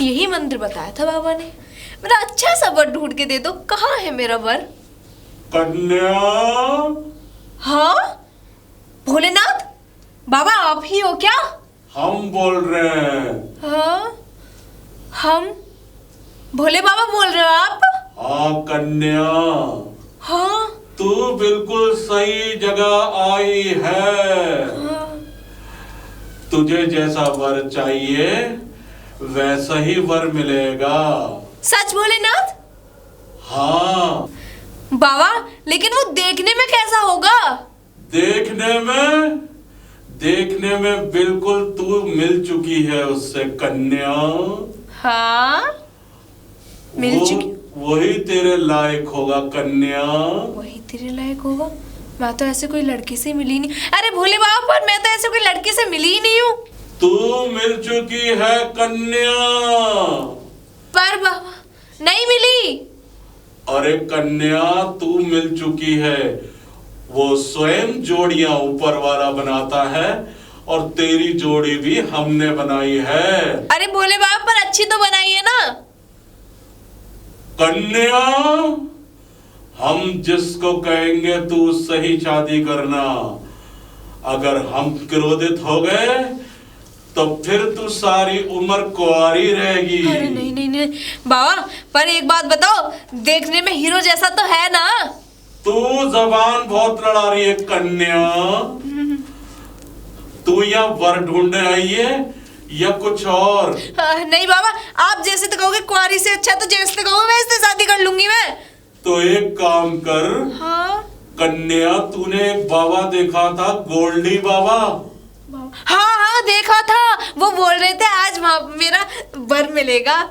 यही मंदिर बताया था बाबा ने। मेरा अच्छा सा वर ढूंढ के दे दो। कहाँ है मेरा वर? कन्या। हाँ भोलेनाथ बाबा, आप ही हो क्या? हम बोल रहे हैं। हाँ हम भोले बाबा बोल रहे हो आप? हाँ कन्या, हाँ तू बिल्कुल सही जगह आई है। हाँ। तुझे जैसा वर चाहिए वैसा ही वर मिलेगा। सच भोलेनाथ? हाँ। बाबा लेकिन वो देखने में कैसा होगा? देखने में बिल्कुल तू मिल चुकी है उससे कन्या। हाँ मिल चुकी। वही तेरे लायक होगा कन्या। वही तेरे लायक होगा? मैं तो ऐसे कोई लड़की से मिली नहीं। अरे भोले बाबा, पर मैं तो ऐसे कोई लड़की से मिली ही नहीं हूँ। तू मिल चुकी है कन्या। पर बाबा नहीं मिली। अरे कन्या, तू मिल चुकी है। वो स्वयं जोड़ियां ऊपर वाला बनाता है और तेरी जोड़ी भी हमने बनाई है। अरे भोले बाबा, पर अच्छी तो बनाई है ना? कन्या, हम जिसको कहेंगे तू उससे ही शादी करना। अगर हम क्रोधित हो गए तो फिर तू सारी उम्र कुंवारी रहेगी। अरे नहीं नहीं नहीं बाबा, पर एक बात बताओ, देखने में हीरो जैसा तो है ना? तू जबान बहुत लड़ा रही है कन्या। तू यहाँ वर ढूंढने आई है या कुछ और? नहीं बाबा, आप जैसे तो कहोगे कुंवारी से अच्छा, तो जैसे कहोगे वैसे शादी कर लूंगी मैं। तो एक काम कर। हाँ कन्या, तूने एक बाबा देखा था, गोल्डी बाबा? हाँ हाँ देखा था। वो बोल रहे थे आज मेरा वर मिलेगा।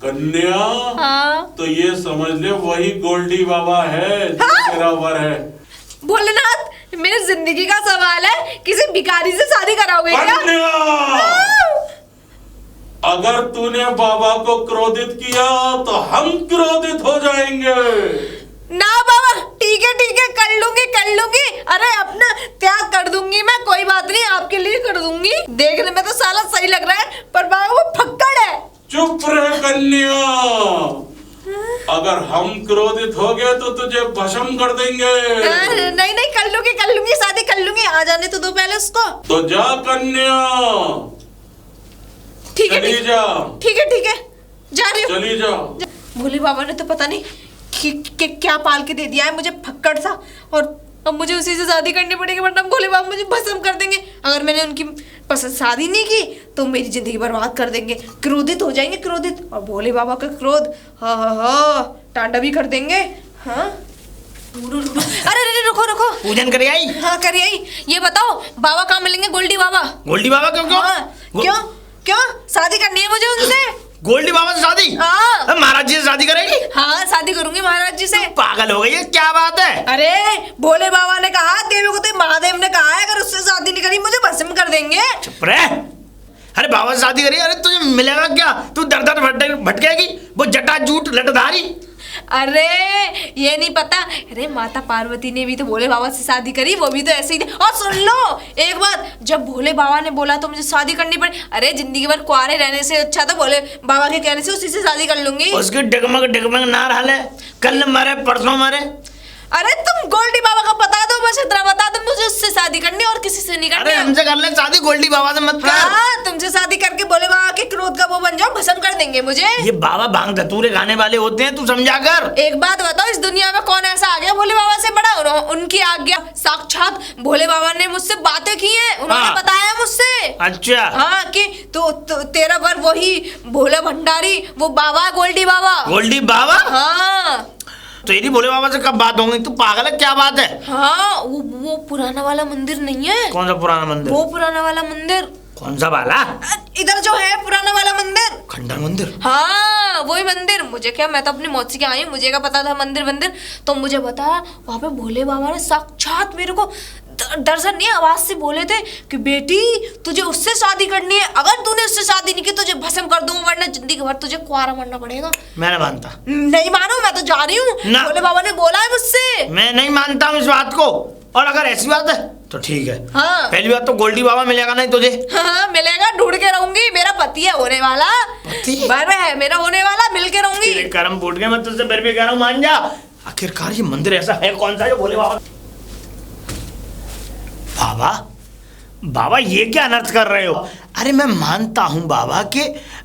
कन्या, हाँ तो ये समझ ले वही गोल्डी बाबा है जो तेरा वर है। भोलेनाथ, मेरी जिंदगी का सवाल है, किसी भिखारी से शादी कराओगे क्या? अगर तूने बाबा को क्रोधित किया तो हम क्रोधित हो जाएंगे। ना बाबा, ठीक है कर लूंगी। अरे अपना त्याग कर दूंगी मैं, कोई बात नहीं, आपके लिए कर दूंगी। देखने में तो साला सही लग रहा है, पर बाबा वो फक्कड़ है। चुप रह कन्या। अगर हम क्रोधित हो गए तो तुझे भस्म कर देंगे। नहीं कर लूंगी, शादी कर लूंगी। आ जाने तो दो पहले उसको। तो जा कन्या, ठीक है जा रही हूँ। चली जा। भोले बाबा ने तो पता नहीं क्या पाल के दे दिया है मुझे, फक्कड़ सा। और अब मुझे उसी से शादी करनी पड़ेगी, वरना भोले बाबा मुझे भस्म कर देंगे। अगर मैंने उनकी पसंद शादी नहीं की तो मेरी जिंदगी बर्बाद कर देंगे, क्रोधित हो जाएंगे, क्रोधित। और भोले बाबा का क्रोध टांडा भी कर देंगे। हाँ अरे रुको पूजन कर आई? हाँ कर आई। ये बताओ बाबा कहाँ मिलेंगे? गोल्डी बाबा क्यों? क्यों शादी करनी है मुझे उनसे? गोल्डी बाबा से शादी? हाँ। महाराज जी से शादी करेगी? हाँ शादी करूंगी महाराज जी से। पागल हो गई है, क्या बात है? अरे भोले बाबा ने कहा, देवी को तो महादेव ने कहा है, अगर उससे शादी नहीं करी मुझे भस्म कर देंगे। चुप रह। अरे बाबा से शादी करी, अरे तुझे मिलेगा क्या? तू दर दर भटकेगी, वो जटा जूट लटधारी। अरे ये नहीं पता, अरे माता पार्वती ने भी तो भोले बाबा से शादी करी, वो भी तो ऐसे ही थे। और सुन लो एक बात, जब भोले बाबा ने बोला तो मुझे शादी करनी पड़ी। अरे जिंदगी भर कुआरे रहने से अच्छा तो भोले बाबा के कहने से उसी से शादी कर लूंगी। उसकी डगमग ना रहा है, कल मरे परसों मरे। अरे तुम गोल्डी बाबा का बता दो, बस इतना बता दो, मुझे उससे शादी करनी और किसी से नहीं करनी। अरे हमसे कर ले शादी, गोल्डी बाबा से मत कर। हाँ तुमसे शादी करके भोले बाबा के क्रोध का वो बन जाओ, भस्म कर देंगे मुझे। ये बाबा भांग धतूरे खाने वाले होते हैं, तू समझा कर। एक बात बताओ, इस दुनिया में कौन ऐसा आ गया भोले बाबा से बड़ा? उनकी आज्ञा साक्षात भोले बाबा ने मुझसे बातें की हैं, उन्होंने बताया मुझसे। अच्छा हाँ कि तो तेरा वर वही भोला भंडारी, वो बाबा गोल्डी बाबा। गोल्डी बाबा? हाँ। तेरी भोले बाबा से कब बात होगी? तू पागल है, क्या बात है? हाँ वो पुराना वाला मंदिर नहीं है? कौन सा पुराना मंदिर? वो पुराना वाला मंदिर। कौन सा वाला? इधर जो है पुराना वाला मंदिर। खंडर मंदिर? हाँ वही मंदिर। मुझे क्या, मैं तो अपनी मौसी के आई हूँ, मुझे क्या पता था मंदिर। तो मुझे बताया वहाँ पे भोले बाबा ने साक्षात मेरे को दर्शन नहीं, आवाज से बोले थे कि बेटी तुझे उससे शादी करनी है, अगर तूने उससे शादी नहीं की तुझे भस्म कर दूंगा, वरना जिंदगी भर तुझे कुआरा मरना पड़ेगा। मैं नहीं मानता। नहीं मानो, मैं तो जा रही हूँ, भोले बाबा ने बोला है मुझसे। मैं नहीं मानता हूँ इस बात को, और अगर ऐसी बात है तो ठीक है। हाँ। पहली बात तो गोल्डी बाबा मिलेगा नहीं तुझे। हाँ मिलेगा, ढूंढ के रहूंगी, मेरा पति है होने वाला, पति बर है मेरा होने वाला, मिल के रहूंगी। तेरे कर्म फूट गए, मैं तुझसे फिर भी कह रहा हूँ मान जा। आखिरकार ये मंदिर ऐसा है कौन सा जो भोले बाबा। बाबा बाबा ये क्या अनर्थ कर रहे हो। अरे मैं मानता हूँ बाबा कि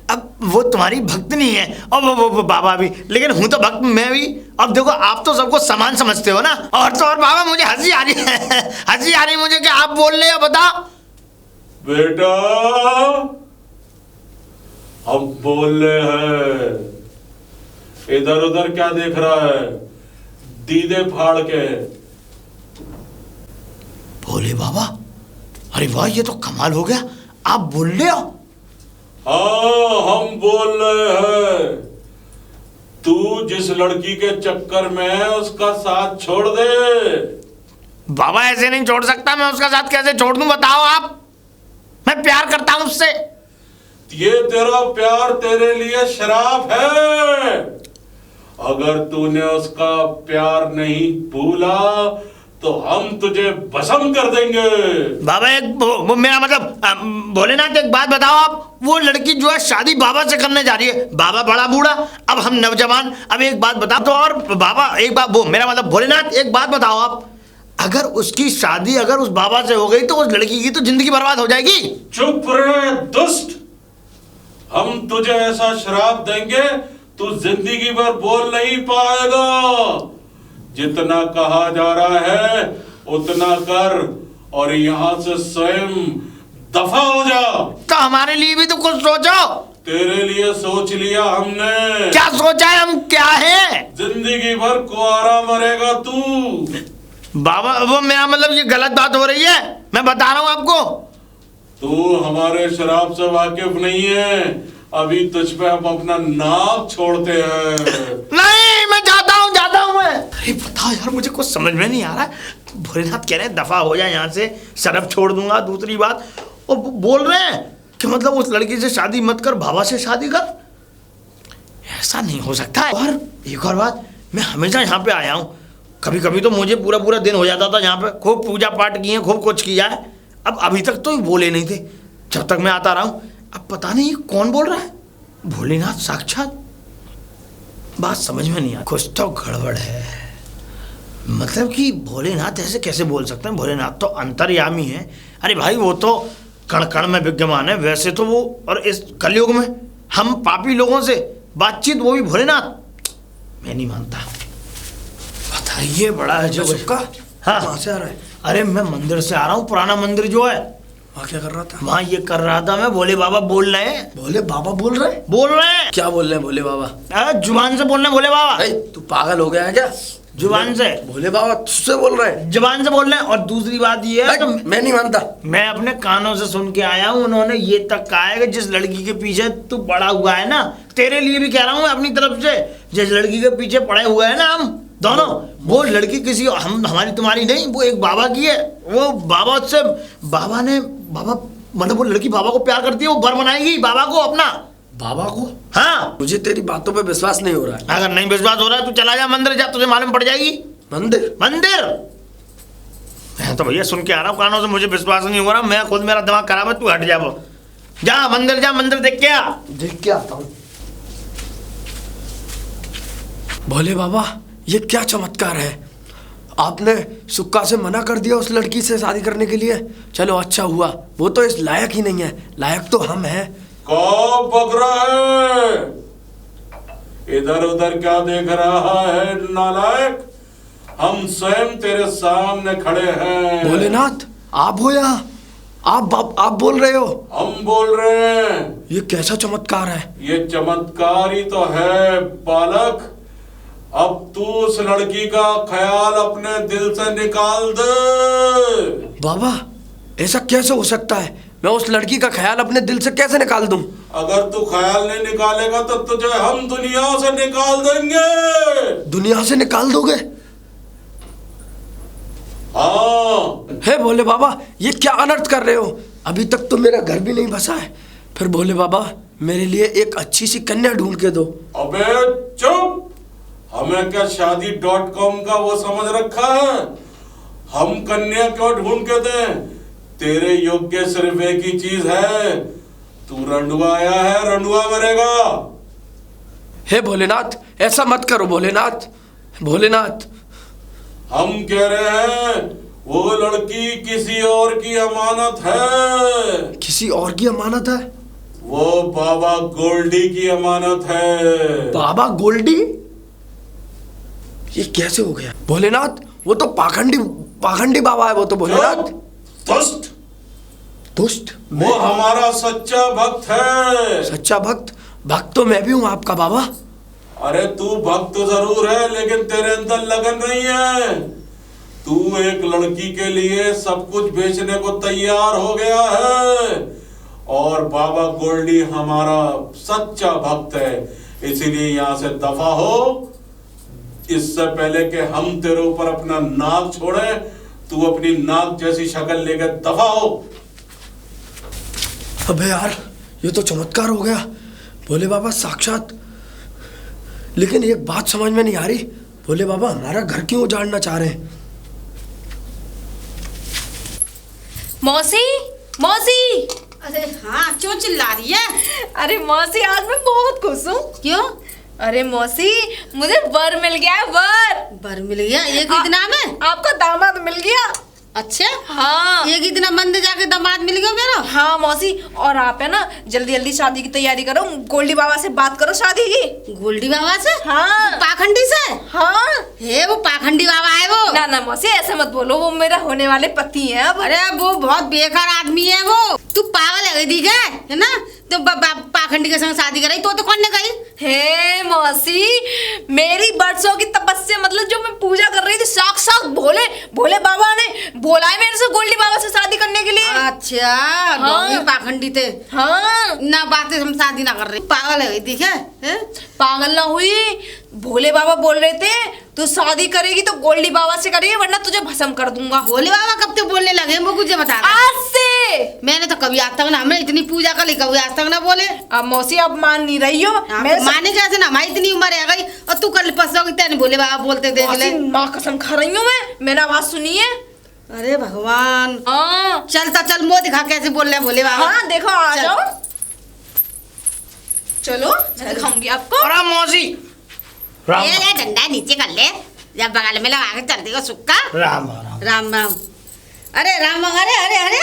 अब वो तुम्हारी भक्त नहीं है और वो बाबा भी, लेकिन हूँ तो भक्त मैं भी। अब देखो आप तो सबको समान समझते हो ना। और तो और बाबा मुझे हंसी आ रही है हंसी आ रही मुझे कि आप बोल रहे हो। बताओ बेटा, हम बोल रहे हैं, इधर उधर क्या देख रहा है, दीदे फाड़ के। भोले बाबा, अरे वाह ये तो कमाल हो गया, आप बोल रहे हो। हाँ हम बोल रहे हैं, तू जिस लड़की के चक्कर में है उसका साथ छोड़ दे। बाबा ऐसे नहीं छोड़ सकता, मैं उसका साथ कैसे छोड़ दूं बताओ आप। मैं प्यार करता हूं उससे। ये तेरा प्यार तेरे लिए श्राप है। अगर तूने उसका प्यार नहीं भूला तो हम तुझे भस्म कर देंगे। बाबा एक वो मेरा मतलब भोलेनाथ एक बात बताओ आप, वो लड़की जो है शादी बाबा से करने जा रही है, बाबा बड़ा बूढ़ा, अब हम नौजवान। अब एक बात बताओ तो, और बाबा एक बात, वो मेरा मतलब भोलेनाथ एक बात बताओ आप, अगर उसकी शादी अगर उस बाबा से हो गई तो उस लड़की की तो जिंदगी बर्बाद हो जाएगी। चुप रहे दुष्ट, हम तुझे ऐसा श्राप देंगे तू जिंदगी भर बोल नहीं पाएगा। जितना कहा जा रहा है उतना कर और यहाँ से स्वयं दफा हो जा। तो हमारे लिए भी तो कुछ सोचो। तेरे लिए सोच लिया हमने। क्या सोचा है, हम क्या है। जिंदगी भर कुआरा मरेगा तू। बाबा वो मेरा मतलब ये गलत बात हो रही है, मैं बता रहा हूँ आपको। तू हमारे शराब से वाकिफ नहीं है, अभी तुझ पे हम अपना नाक छोड़ते हैं। नहीं मैं जाता हूँ मैं। अरे बताओ यार, मुझे कुछ समझ में नहीं आ रहा है। भोलेनाथ कह रहे हैं दफा हो जाए यहाँ से, शराब छोड़ दूंगा। दूसरी बात वो बोल रहे हैं कि मतलब उस लड़की से शादी मत कर, बाबा से शादी कर। ऐसा नहीं हो सकता है। और एक और बात, मैं हमेशा यहाँ पे आया हूँ, कभी कभी तो मुझे पूरा पूरा दिन हो जाता था यहाँ पे, खूब पूजा पाठ किए, खूब कुछ किया है। अब अभी तक तो बोले नहीं थे जब तक मैं आता रहा हूँ। अब पता नहीं कौन बोल रहा है, भोलेनाथ साक्षात। बात समझ में नहीं आ, कुछ तो गड़बड़ है। मतलब कि भोलेनाथ ऐसे कैसे बोल सकते हैं, भोलेनाथ तो अंतर्यामी है। अरे भाई वो तो कण कण में विद्यमान है वैसे तो वो, और इस कलयुग में हम पापी लोगों से बातचीत, वो भी भोलेनाथ, मैं नहीं मानता। बताइए बड़ा है जो सबका। हाँ कहाँ से आ रहा है? अरे मैं मंदिर से आ रहा हूँ, पुराना मंदिर जो है वहाँ क्या कर रहा था? वहाँ ये कर रहा था मैं। भोले बाबा बोल रहे हैं। भोले बाबा बोल रहे हैं? बोल रहे हैं। क्या बोल रहे हैं भोले बाबा? अरे जुबान से बोल रहे हैं भोले बाबा। तू पागल हो गया है क्या? जुबान से भोले बाबा तुझसे बोल रहे हैं? जुबान से बोल रहे हैं। और दूसरी बात ये है, तो मैं नहीं मानता। मैं अपने कानों से सुन के आया हूँ, उन्होंने ये तक कहा है कि जिस लड़की के पीछे तू पड़ा हुआ है ना, तेरे लिए भी कह रहा हूँ अपनी तरफ से, जिस लड़की के पीछे पड़े हुए हैं ना हम दोनों, वो लड़की किसी हमारी तुम्हारी नहीं, वो एक बाबा की है। वो बाबा से बाबा मतलब वो लड़की बाबा को प्यार करती है, वो बर बनाएगी बाबा को अपना। बाबा को? हाँ। मुझे तेरी बातों पे विश्वास नहीं हो रहा है। अगर नहीं विश्वास हो रहा है तो चला जा मंदिर, जा, तुझे मालूम पड़ जाएगी। मंदिर? मैं तो भैया सुन के आ रहा हूँ कानों से, मुझे विश्वास नहीं हो रहा। मैं खुद, मेरा दिमाग खराब है, तू हट जा। वो जा मंदिर, जा मंदिर देख के आ। देख के आता हूँ। भोले बाबा ये क्या चमत्कार है, आपने सुक्का से मना कर दिया उस लड़की से शादी करने के लिए। चलो अच्छा हुआ, वो तो इस लायक ही नहीं है, लायक तो हम हैं। कौन बक रहा है? इधर उधर क्या देख रहा है नालायक? हम स्वयं तेरे सामने खड़े हैं। भोलेनाथ आप हो यहाँ? आप बोल रहे हो? हम बोल रहे हैं। ये कैसा चमत्कार है? ये चमत्कार ही तो है बालक। अब तू उस लड़की का ख्याल अपने दिल से निकाल दे। बाबा ऐसा कैसे हो सकता है? मैं उस लड़की का ख्याल अपने दिल से कैसे निकाल दूं? अगर तू ख्याल नहीं निकालेगा तो तुझे हम दुनिया से निकाल देंगे। दुनिया से निकाल दोगे? हाँ। हे भोले बाबा ये क्या अनर्थ कर रहे हो? अभी तक तो मेरा घर भी नहीं बसा है। फिर भोले बाबा मेरे लिए एक अच्छी सी कन्या ढूंढ के दो। अबे चुप, हमें क्या शादी.com का वो समझ रखा है? हम कन्या क्यों ढूंढ के दें? तेरे योग्य सिर्फ एक ही चीज है, तू रंडुआ आया है, रंडुआ मरेगा। हे भोलेनाथ, ऐसा मत करो भोलेनाथ। भोलेनाथ, हम कह रहे हैं वो लड़की किसी और की अमानत है। किसी और की अमानत है? वो बाबा गोल्डी की अमानत है। बाबा गोल्डी? ये कैसे हो गया भोलेनाथ? वो तो पाखंडी बाबा है वो तो भोलेनाथ। दुष्ट, दुष्ट? वो हमारा सच्चा भक्त है। सच्चा भक्त? भक्त तो मैं भी हूँ आपका बाबा। अरे तू भक्त तो जरूर है, लेकिन तेरे अंदर लगन नहीं है। तू एक लड़की के लिए सब कुछ बेचने को तैयार हो गया है, और बाबा गोल्डी हमारा सच्चा भक्त है। इसीलिए यहाँ से दफा हो, इससे पहले कि हम तेरे ऊपर अपना नाक छोड़े। तू अपनी नाक जैसी शक्ल लेकर दफा हो। अबे यार, ये तो चमत्कार हो गया, भोले बाबा साक्षात। लेकिन एक बात समझ में नहीं आ रही, भोले बाबा हमारा घर क्यों उजाड़ना चाह रहे हैं? मौसी, मौसी। अरे हाँ, क्यों चिल्ला रही है? अरे मौसी, आज मैं बहुत खुश हूँ। क्यों? अरे मौसी, मुझे वर मिल गया है, वर मिल गया? एक ही दिन में? आपका दामाद मिल गया। अच्छा, हाँ। एक ही दिन मंदिर जाके दामाद मिल गया मेरा। हाँ मौसी, और आप है ना जल्दी जल्दी शादी की तैयारी करो, गोल्डी बाबा से बात करो शादी की। गोल्डी बाबा से? हाँ। पाखंडी से? हाँ। हे, वो पाखंडी बाबा है वो? ना ना मौसी, ऐसे मत बोलो, वो मेरा होने वाले पति हैं अब। अरे वो बहुत बेकार आदमी है वो। तू पागल है दी है ना? तो पाखंडी के संग शादी कराई तो कौन ने कही? हे मौसी, मेरी बरसों की तपस्या, मतलब जो मैं पूजा कर रही थी, साक्षात भोले बाबा ने बोला है मेरे से गोल्डी बाबा से शादी करने के लिए। अच्छा, हाँ। पाखंडी थे। हाँ। ना बातें हम शादी ना कर रहे। पागल है दी है? पागल ना हुई, भोले बाबा बोल रहे थे तू शादी करेगी तो गोल्डी बाबा से करेगी, वरना तुझे भस्म कर दूंगा। भोले बाबा कब तक बोलने लगे वो मुझे बता दे। आज से। मैंने तो कभी आज तक ना, हमने इतनी पूजा कर ली, कभी आज तक ना बोले। अब मौसी, अब मान नहीं रही हो। मैं माने कैसे ना, हमारी इतनी उम्र है गई और तू कल पसोगी तेरे भोले बाबा बोलते देख ले। माँ कसम खा रही हूँ मैं, मेरा आवाज सुनिए। अरे भगवान। हाँ। चलता चल, मुँह दिखा कैसे बोल रहे हैं भोले बाबा। हाँ देखो, आ जाओ, चलो मैं दिखाऊंगी आपको। अरे मौसी, राम ये डंडा नीचे कर ले, जब बगल में लगा के चल देगा सुक्का। राम राम। राम राम। अरे राम, अरे अरे अरे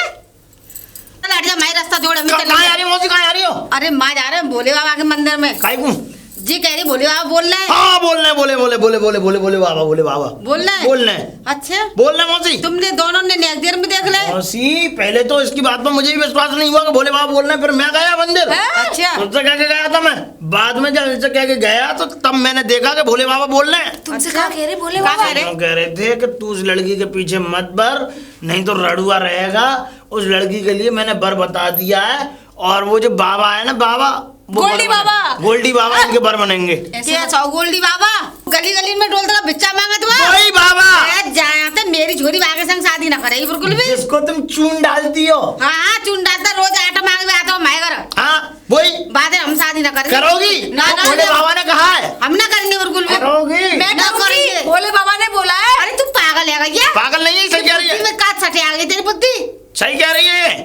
चल हट जा, मैं रास्ता जोड़। कहाँ आ रही हो मौसी, कहाँ आ रही हो? अरे माँ जा रहे हैं भोले बाबा के मंदिर में। काहे को? जी कह रही भोले बाबा बोल रहे हैं। हाँ, बोल रहे बोले बाबा बोल रहे हैं? बोल रहे। अच्छा, बोल रहे मौसी। तुमने दोनों ने नेक देर में देख ले। मौसी, पहले तो इसकी बात पर मुझे भी विश्वास नहीं हुआ कि भोले बाबा बोल रहे हैं, फिर मैं गया मंदिर। अच्छा, तुझसे कह के गया था मैं, बाद में जब इनसे कह के गया तो तब मैंने देखा कि भोले बाबा बोल रहे हैं। तुमसे क्या कह रहे भोले क्या बाबा? कह रहे? वो कह रहे थे कि तू उस लड़की के पीछे मत बर, नहीं तो रड़ुआ रहेगा। उस लड़की के लिए मैंने बर बता दिया है, और वो जो बाबा है ना, बाबा गोल्डी बाबा, गोल्डी बाबा इनके बर बनेंगे। क्या सौ गोल्डी बाबा गली गली में डोलता का बिच्चा मांगा तुम्हें? वही बाबा जाते मेरी छोरी बागे संग शादी ना करेगी बिल्कुल भी। जिसको तुम चून डालती हो। हाँ हाँ, चुन डालता, रोज आटा मांग में आता हूँ मैं घर। हाँ वही बाद में हम शादी ना करेंगे। करोगी? ना वो भोले बाबा ने कहा है हम ना करेंगे बिल्कुल भी। करोगी? मैं ना करूंगी, करेंगे। भोले बाबा ने बोला है। अरे तू पागल है भैया? पागल नहीं है, सही कह रही है। में काट सटे आ गई तेरी बुद्धि। सही कह रही है।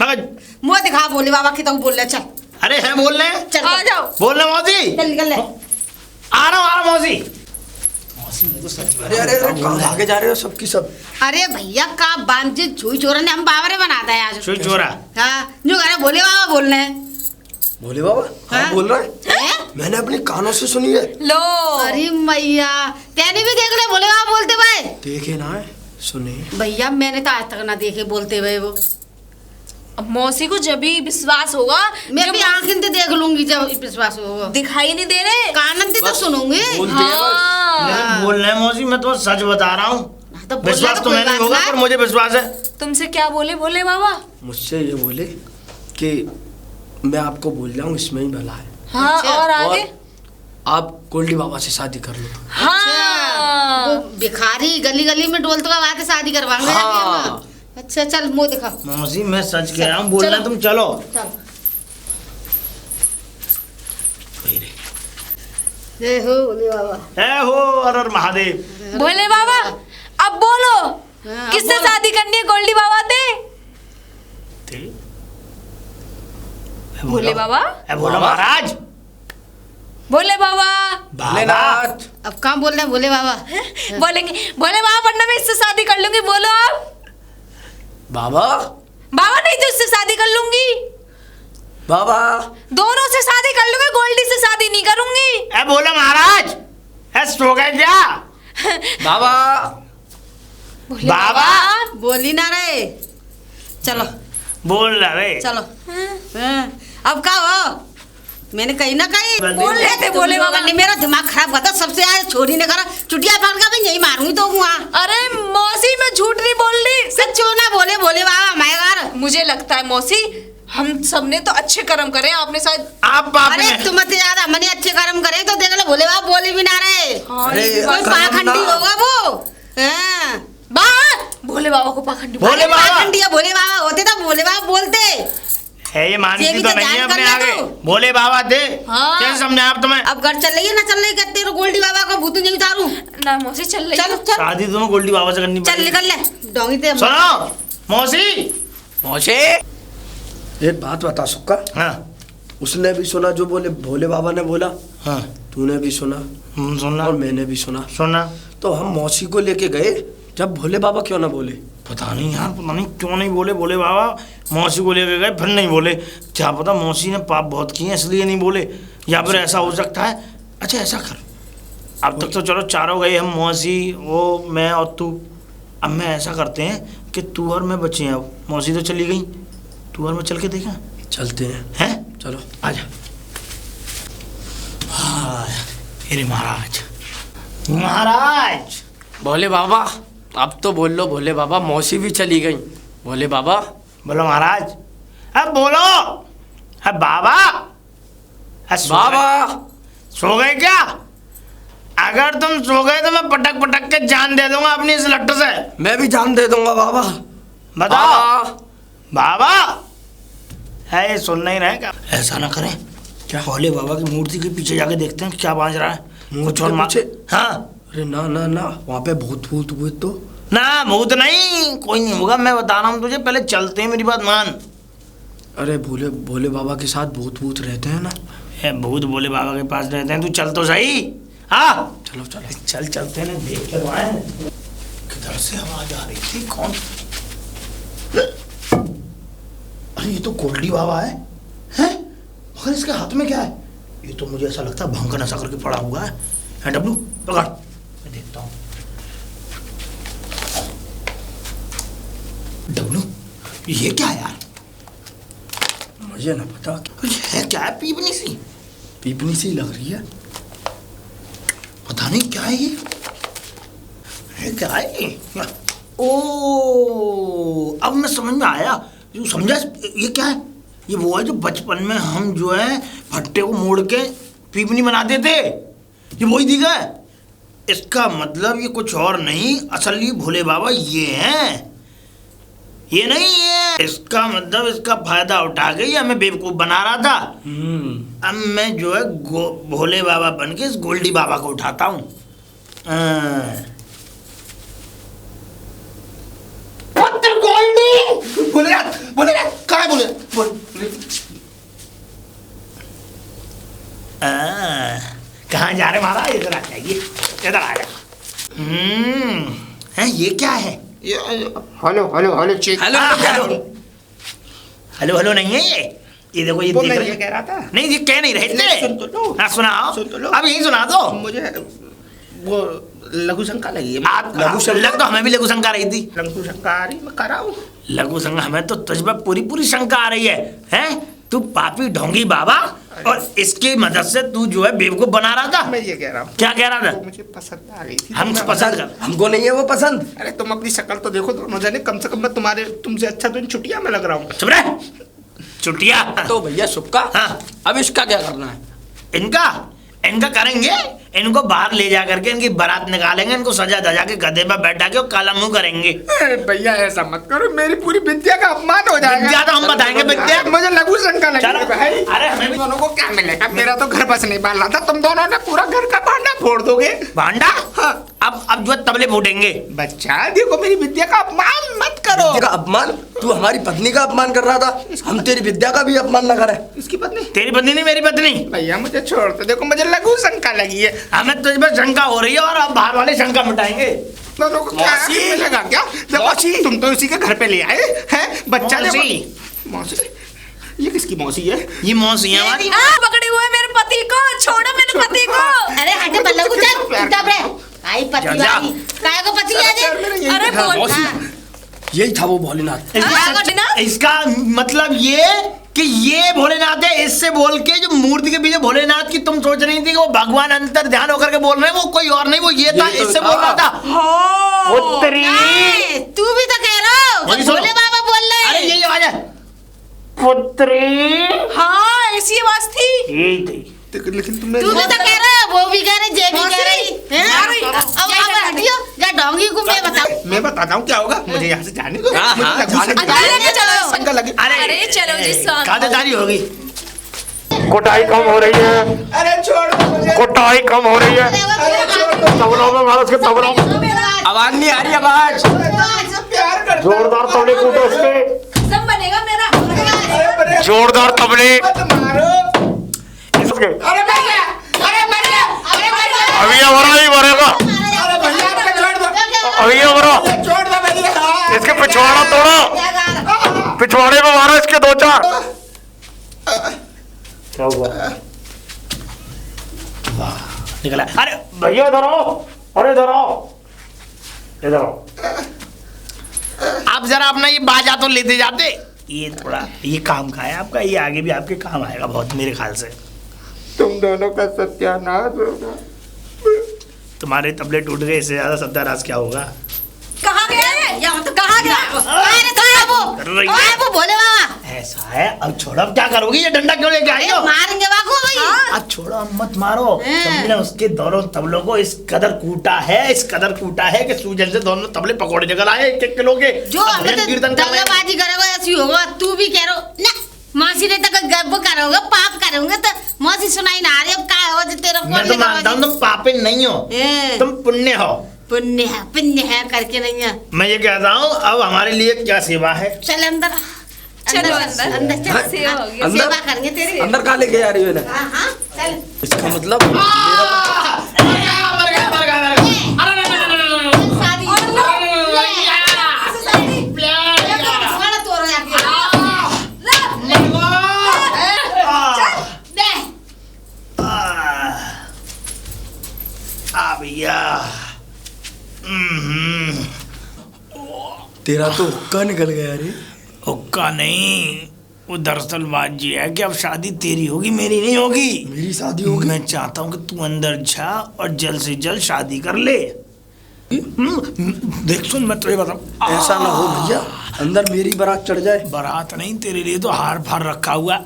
मगर मुँह दिखा भोले बाबा की, तो बोल रहे चल अरे हैं बोल रहे हैं, चल आ जाओ। बोल रहे मौसी। चल निकल ले। आ रहा हूँ मौसी। अरे अरे अरे, कहाँ भागे जा रहे हो सबकी सब? अरे भैया का बांझे छुई चोरा ने हम बावरे बनाता है आज। सुई चोरा। हाँ, जो कह रहे भोले बाबा बोल रहे हैं। भोले बाबा? हाँ, हाँ? बोल रहे हैं। हैं? मैंने अपने कानों से सुनी है। लो। अरे मैया, तेने भी देख ले भोले बाबा बोलते भाई? देखे ना है, सुने। भैया मैंने तो आज तक ना देखे बोलते हुए वो। अब मौसी को जब भी विश्वास होगा, मैं जब भी आंखें से देख लूंगी जब विश्वास होगा। दिखाई नहीं दे रहे। कानन से तो सुनूंगी। बोलते हैं बस। हाँ। नहीं बोल रहे हैं मौसी, मैं तो सच बता रहा हूँ। तो बोलना विश्वास तो तो कोई मैंने बात होगा, ना। पर मुझे विश्वास है। तुमसे क्या बोले भोले बाबा? मुझसे ये बोले कि मैं आपको बोल रहा हूँ, इसमें ही भला है। हाँ, अच्छा, और आगे? आप गोल्डी बाबा से शादी कर लो। हाँ। वो भिखारी गली गली में डोलते का बात है, शादी करवाएंगे हाँ। जाके हम। अच्छा चल मुँह दिखा। मौसी मैं सच कह रहा हूँ, बोल रहे हैं तुम चलो। चल। जय हो भोले बाबा। जय हो हर हर महादेव। भोले बाबा, अब बोलो, हाँ, किससे बोल। शादी करनी है गोल्डी बाबा से? भोले बाबा, बोलो महाराज। भोले बाबा, भोलेनाथ। अब कहाँ बोल रहे हैं भोले बाबा? बोलेंगे भोले बाबा वरना मैं इससे शादी कर लूंगी। बोलो आप। बाबा, बाबा नहीं तो इससे शादी कर लूंगी। बाबा, दोनों से शादी कर लूंगी, गोल्डी से शादी नहीं करूंगी। बोलो महाराज, सो गए क्या? बाबा, भोले बाबा। बोली ना रहे। चलो बोल रहे चलो। हाँ, अब क्या हो? मैंने कही ना कही बोल रहे थे भोले बाबा। ने मेरा दिमाग खराब करता। सबसे आया छोरी ने करा चुटिया पाल का मैं यही मारूंगी तो वहाँ। अरे मौसी मैं झूठ नहीं बोल रही, सच ना बोले भोले बाबा हमारे घर। मुझे लगता है मौसी हम सबने तो अच्छे कर्म करे, आपने शायद। आप बाप अरे ने तुम मत ज्यादा मनी अच्छे कर्म करे तो देख लो भोले बाबा बोले भी ना रहे। हाँ, अरे, ये भी कोई बात- कर्म पाखंडी ना। होगा वो। हाँ। भोले बाबा को पाखंडी भोले बाबा। पाखंडी या भोले बाबा होते तो भोले बाबा बोलते। है, ये ये मानती भी तो तो नहीं है जान अपने कर ले आगे। तू। भोले बाबा थे। हाँ। कैसे समझा आप तुम्हें? अब घर चल रही है ना चल रही कहते हो गोल्डी बाबा को भूत नहीं उतारू। ना मौसी चल रही चल है। चल शादी तुम्हें गोल्डी बाबा से करनी चल पड़ेगी। निकल ले डोंगी ते। सुनो मौसी। मौसी, एक बात बता सुक्का। हाँ उसने भी सुना जो बोले भोले बाबा ने बोला, हाँ तूने भी सुना सुनना और मैंने भी सुना। सुनना। तो हम मौसी को लेके गए, जब भोले बाबा क्यों ना बोले? पता नहीं यार, पता नहीं क्यों नहीं बोले भोले बाबा। मौसी को लेकर गए फिर नहीं बोले। क्या पता मौसी ने पाप बहुत किए इसलिए नहीं बोले, या फिर ऐसा हो सकता है। अच्छा ऐसा कर, अब तक तो चलो चारों गए हम, मौसी वो मैं और तू। अब मैं ऐसा करते हैं कि तू और मैं बचे हैं। अब मौसी तो चली गई, तू और मैं चल के देखा चलते हैं। हैं। चलो। आजा। हाँ, अरे महाराज, महाराज। भोले बाबा, अब तो बोल लो भोले बाबा, मौसी भी चली गई। भोले बाबा, बोलो महाराज। अब बोलो। अब बाबा। अब बाबा, सो गए क्या? अगर तुम सो गए तो मैं पटक पटक के जान दे दूंगा अपनी इस लट्टू से। मैं भी जान दे दूंगा बाबा। बताओ बाबा। है सुन नहीं रहे क्या? ऐसा ना करें, क्या भोले बाबा की मूर्ति के पीछे जाके देखते हैं क्या बाज रहा है। मूर्ति कुछ और के मा- पीछे? हाँ। अरे ना ना ना, वहाँ पे भूत भूत हुए तो। ना भूत नहीं, कोई नहीं होगा, मैं बता रहा हूँ तुझे। पहले चलते हैं, मेरी बात मान। अरे भोले भोले बाबा के साथ भूत भूत रहते हैं ना। है भूत भोले बाबा के पास रहते हैं, तू चल तो सही। हाँ चलो चलो। चल चलते हैं, देख कर आए। किधर से आवाज आ रही थी? कौन? अरे ये तो गोल्डी बाबा है। हैं? मगर इसके हाथ में क्या है? ये तो मुझे ऐसा लगता है भंग का नशा करके पड़ा हुआ है। डब्लू पकड़, मैं देखता हूँ। डब्लू ये क्या है यार? मुझे ना पता, ये है क्या है? पीपनी सी, पीपनी सी लग रही है। पता नहीं क्या है ये क्या है ये? ओ अब मैं समझ में आया। जो समझा ये क्या है? ये वो है जो बचपन में हम जो है भट्टे को मोड़ के पीपनी बनाते थे, ये वही दिखा है। इसका मतलब ये कुछ और नहीं, असली भोले बाबा ये हैं, ये नहीं है। इसका मतलब इसका फायदा उठा के ये हमें बेवकूफ बना रहा था। अब मैं जो है भोले बाबा बन के इस गोल्डी बाबा को उठाता हूँ। गोल्डी बोले कहाँ बोले कहाँ जा रहे महाराज? इधर आ जाइए, इधर आ जाए। है ये क्या है? Hello hello hello check. Hello hello hello hello नहीं है ये देखो ये बोलना देख ये कह रहा था। नहीं ये कह नहीं रहे नहीं, सुन तो लो। थे। हाँ सुनाओ, सुन तो लो। अब यही सुना दो। मुझे वो लघु शंका लगी है। आप लघु शंका तो हमें भी लघु शंका रही थी। लघु शंका आ रही मैं कर रहा हूँ। लघु शंका हमें तो तुझ पर पूरी पूरी शंका आ रही है। हैं तू पापी ढोंगी बाबा, और इसकी मदद से तू जो है बेवकूफ बना रहा था। मैं ये कह रहा हूँ क्या कह रहा था? वो मुझे पसंद आ गई थी। हम मैं- पसंद कर। हमको नहीं है वो पसंद। अरे तुम अपनी शक्ल तो देखो दोनों जने, कम से कम मैं तुमसे अच्छा तो इन छुट्टियां में लग रहा हूँ। चुप रहे चुटिया। तो भैया सुक्का, हाँ। अब इसका क्या करना है? इनका इनका करेंगे, इनको बाहर ले जा करके इनकी बारात निकालेंगे, इनको सजा धजा के गधे पर बैठा के और काला मुंह करेंगे। अरे भैया ऐसा मत करो, मेरी पूरी विद्या का अपमान हो जाएगा। विद्या तो हम बताएंगे, विद्या। मुझे लघु शंका लगी चलो है भाई। अरे हमें भी दोनों को क्या मिलेगा? मेरा तो घर बस नहीं पालना था, तुम दोनों ने पूरा घर का भांडा फोड़ दोगे? भांडा। हाँ। अब जो तबले फूटेंगे। बच्चा देखो, मेरी विद्या का अपमान मत करो। विद्या का अपमान? तू हमारी पत्नी का अपमान कर रहा था, हम तेरी विद्या का भी अपमान न करें। इसकी पत्नी? तेरी पत्नी नहीं, मेरी पत्नी। भैया मुझे छोड़ दो, देखो मुझे लघु शंका लगी है। हमें तुझ पर शंका हो रही है और अब बाहर वाले शंका मिटाएंगे। दोनों को क्या मौसी। आँख में लगा क्या? देखो तुम तो उसी के घर पे ले आए हैं बच्चा। मौसी। देखो मौसी, ये किसकी मौसी है? ये मौसी है हमारी। पकड़े हुए मेरे पति को, छोड़ो मेरे पति को। अरे हटे बल्लू को चल चुपचाप रह। आई पति जा। वाली काय को पति आ जाए? अरे बोल। मौसी, हाँ। यही था वो भोलेनाथ। इसका मतलब ये कि ये भोलेनाथ है। इससे बोल के जो मूर्ति के पीछे भोलेनाथ की तुम सोच रही थी कि वो भगवान अंतर ध्यान होकर के बोल रहे हैं, वो कोई और नहीं, वो ये था। तो इससे था। बोल रहा था। पुत्री। नहीं, तू भी तो कह रहा हो यही सुनो। भोले बाबा बोल रहे अरे हैं। यही आवाज है, पुत्री। हाँ ऐसी आवाज थी। यही थी। लेकिन तुमने तू भी तो कह रहा है, वो भी कह रहे, जे भी कह रही अरे, अब हटियो जा डोंगी को मैं बताऊं। मैं बताता हूँ क्या होगा, मुझे यहाँ से जाने दो। हाँ, मुझे हाँ, लघु जाने शंका अंदर लेके चलो। शंका लगी। अरे चलो जी, स्वामी। खातिरदारी होगी। कुटाई कम हो रही है, अरे छोड़ दो मुझे। कुटाई कम हो रही है। तबलों में मारो, उसके तबलों में आवाज नहीं आ रही, आवाज। प्यार करता हूँ। जोरदार तबले कूटो उसके, सब बनेगा मेरा। अरे जोरदार तबले मत मारो। इसके। अरे भैया, अरे भैया, अरे भैया, अभी ये मरा ही मरेगा, अरे भैया आपका छोड़ दो। अभी ये मरा। छोड़ दो भैया। इसके पिछवाड़ा तोड़ो, पिछवाड़े में मारो इसके 2-4। क्या हुआ? निकला। अरे भैया इधर आओ, अरे इधर आओ, इधर आओ। आप जरा अपना ये बाजा तो लेते जाते। ये थोड़ा ये काम का है आपका, ये आगे भी आपके काम आएगा बहुत मेरे ख्याल से। तुम दोनों का सत्यानाश होगा। तुम्हारे तबले टूट गए, इससे ज्यादा सत्यानाश क्या होगा? कहाँ गया है? यहाँ तो कहाँ गया? कर रही है। वो भोले बाबा ऐसा है, अब छोड़ो, अब क्या करोगी? ये डंडा क्यों लेके आई हो? मारेंगे बाबू भाई। अब छोड़ो, अब मत मारो। तुमने उसके दोनों तबलों को इस कदर कूटा है, इस कदर कूटा है कि सूजन से दोनों तबले पकौड़े निकल आए 1-1 किलो के। जो अब हमने भजन तो कीर्तन कर रहे हैं। दगाबाजी करोगे ऐसी होगा। तू भी कह रहा ना मौसी ने तक गब्ब करोगे, पाप करोगे तो मौसी सुनाई ना आ रही। अब क्या हो जो तेरा मैं तो मानता हूँ तुम पापी नहीं हो, तुम पुण्य हो। पुण्य है करके नहीं है। मैं ये कहता हूँ, अब हमारे लिए क्या सेवा है? चल अंदर चलो अंदर। अंदर चल। हाँ, सेवा हो गई। सेवा करेंगे तेरी। अंदर कहाँ लेके जा रही हो? हाँ हाँ चल। इसका मतलब शादी बड़ा तोड़ जाती है। भैया तेरा तो हुक्का निकल गया रे। हुक्का नहीं, वो दरअसल बात ये है कि अब शादी तेरी होगी, मेरी नहीं होगी। मेरी शादी होगी? मैं चाहता हूँ कि तू अंदर जा और जल्द से जल्द शादी कर ले। देख सुन, मैं तुझे बताऊँ, ऐसा ना हो भैया, अंदर मेरी बारात चढ़ जाए। बारात नहीं, तेरे लिए तो हार फार रखा हुआ है।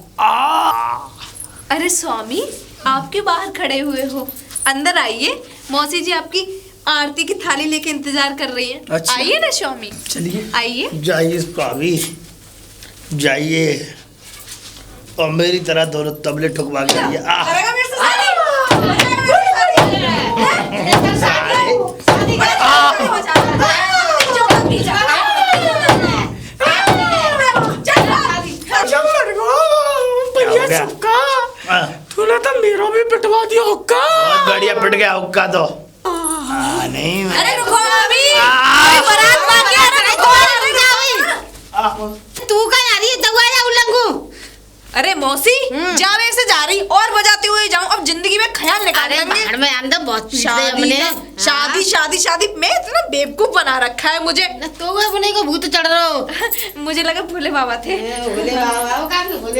अरे स्वामी, आपके बाहर खड़े हुए हो, अंदर आइए। मौसी जी आपकी आरती की थाली लेके इंतजार कर रही हैं। अच्छा। आइए ना स्वामी, चलिए आइए। जाइए भाभी, जाइए और मेरी तरह दोनों तबले ठुकवा के आइए। करेगा मेरे से शादी? शादी तूने तो मेरा भी पिटवा दिया हुक्का। बहुत बढ़िया पिट गया हुक्का तो। नहीं अरे रुको अभी, आ, बारात बाकी है, रुको। तू कहाँ आ रही है? दवा जा उल्लंघू। अरे मौसी, जावे से जा रही और बजाती हुई जाऊं। अब जिंदगी में ख्याल निकाल अरे लेंगे। बाहर में अंदर बहुत पीट शादी हमने। का- शादी शादी शादी मैं इतना बेवकूफ बना रखा है मुझे। तो वो अपने को भूत चढ़ रहा हो। मुझे लगा भोले बाबा थे। भोले बाबा वो कहाँ के भोले